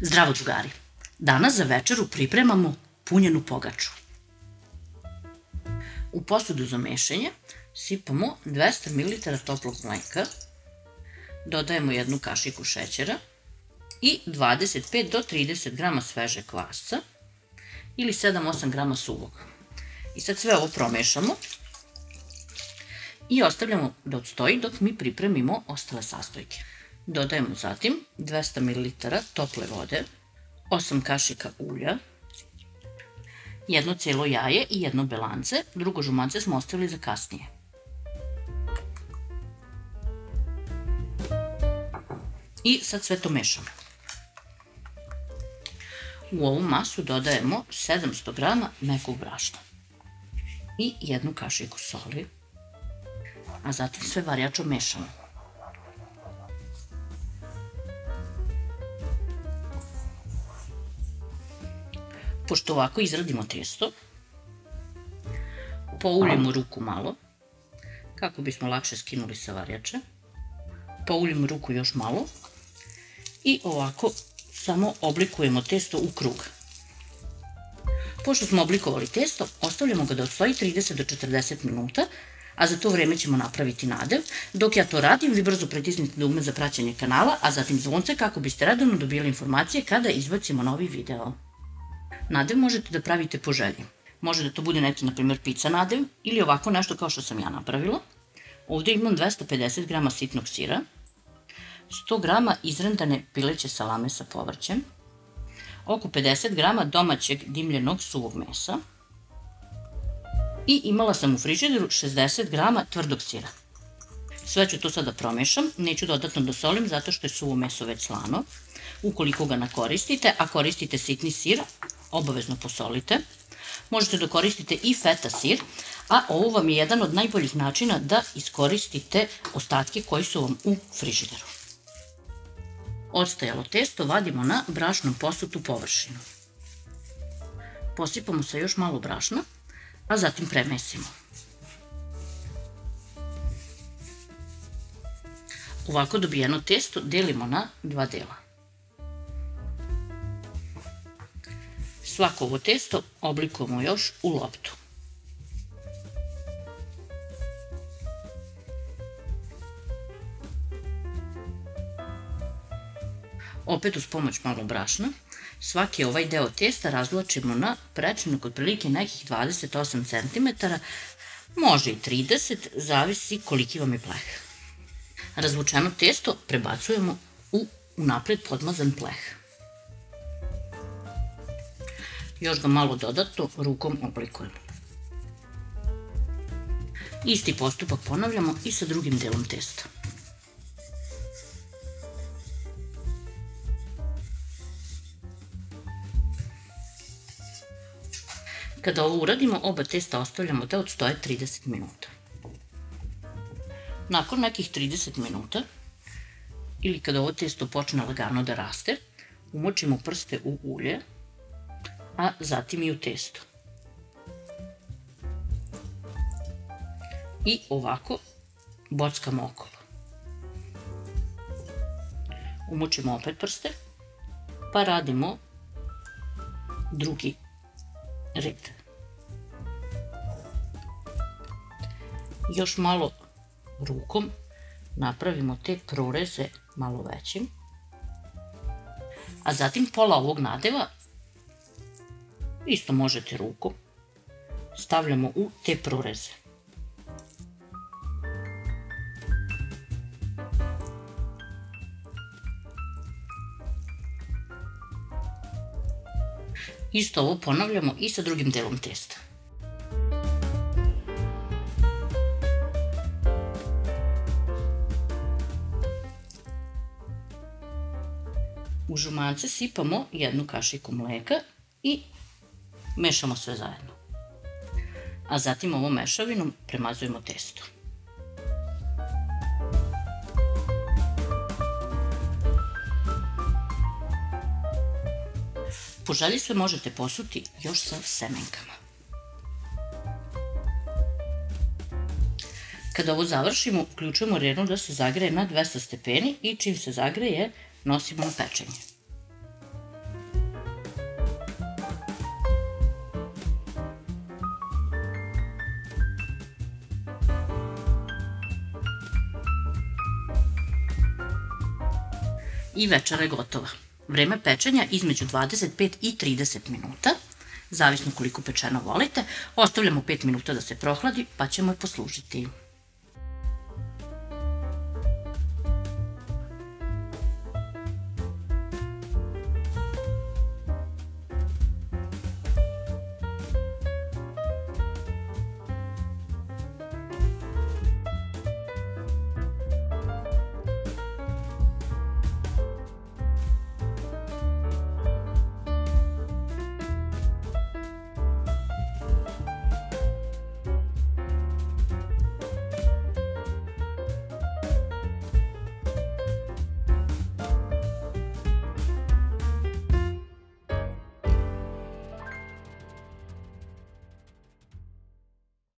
Zdravo drugari! Danas za večeru pripremamo punjenu pogaču. U posudu za mešanje sipamo 200 ml toplog mleka, dodajemo 1 kašiku šećera i 25 do 30 g svežeg kvasca ili 7-8 g suvog. I sad sve ovo promešamo i ostavljamo da odstoji dok mi pripremimo ostale sastojke. Dodajemo zatim 200 ml tople vode, 8 kašika ulja, 1 celo jaje i 1 belance, drugo žumance smo ostavili za kasnije. I sad sve to mešamo. U ovu masu dodajemo 700 g mekog brašna i 1 kašiku soli, a zatim sve varjačo mešamo. Pošto ovako izradimo testo, pouljimo ruku malo, kako bismo lakše skinuli sa varjače. Pouljimo ruku još malo i ovako samo oblikujemo testo u krug. Pošto smo oblikovali testo, ostavljamo ga da odstoji 30 do 40 minuta, a za to vreme ćemo napraviti nadev. Dok ja to radim, vi brzo pritisnite dugme za praćenje kanala, a zatim zvonce kako biste redovno dobili informacije kada izbacimo novi video. Nadev možete da pravite po želji. Može da to bude neki, na primjer, pica nadev ili ovako nešto kao što sam ja napravila. Ovdje imam 250 g sitnog sira, 100 g izrendane pileće salame sa povrćem, oko 50 g domaćeg dimljenog suvog mesa i imala sam u frižideru 60 g tvrdog sira. Sve ću to sada promešam, neću dodatno da solim zato što je suvo meso već slano. Ukoliko ga ne koristite, a koristite sitni sir, obavezno posolite. Možete da koristite i feta sir, a ovo vam je jedan od najboljih načina da iskoristite ostatke koji su vam u frižideru. Odstajalo testo vadimo na brašnom posutu površinu. Posipamo sa još malo brašna, a zatim premesimo. Ovako dobijeno testo delimo na 2 dela. Svako ovo testo oblikujemo još u loptu. Opet uz pomoć malo brašna, svaki ovaj deo testa razvlačimo na prečnik otprilike nekih 28 cm, može i 30, zavisi koliki vam je pleh. Razvučeno testo prebacujemo u unapred podmazan pleh. Još ga malo dodatno rukom oblikujemo. Isti postupak ponavljamo i sa drugim delom testa. Kada ovo uradimo, oba testa ostavljamo da odstoje 30 minuta. Nakon nekih 30 minuta, ili kada ovo testo počne lagano da raste, umočimo prste u ulje, a zatim i u testo. I ovako bockamo okolo. Umočimo opet prste, pa radimo drugi red. Još malo rukom napravimo te proreze malo većim, a zatim pola ovog nadeva isto možete rukom, stavljamo u te proreze. Isto ovo ponavljamo i sa drugim delom testa. U žumance sipamo 1 kašiku mleka i mešamo sve zajedno. A zatim ovom mešavinom premazujemo testo. Po želji sve možete posuti još sa semenkama. Kada ovo završimo, uključujemo rernu da se zagreje na 200 stepeni i čim se zagreje, nosimo na pečenje. I večera je gotova. Vreme pečenja između 25 i 30 minuta, zavisno koliko pečeno volite. Ostavljamo 5 minuta da se prohladi, pa ćemo je poslužiti.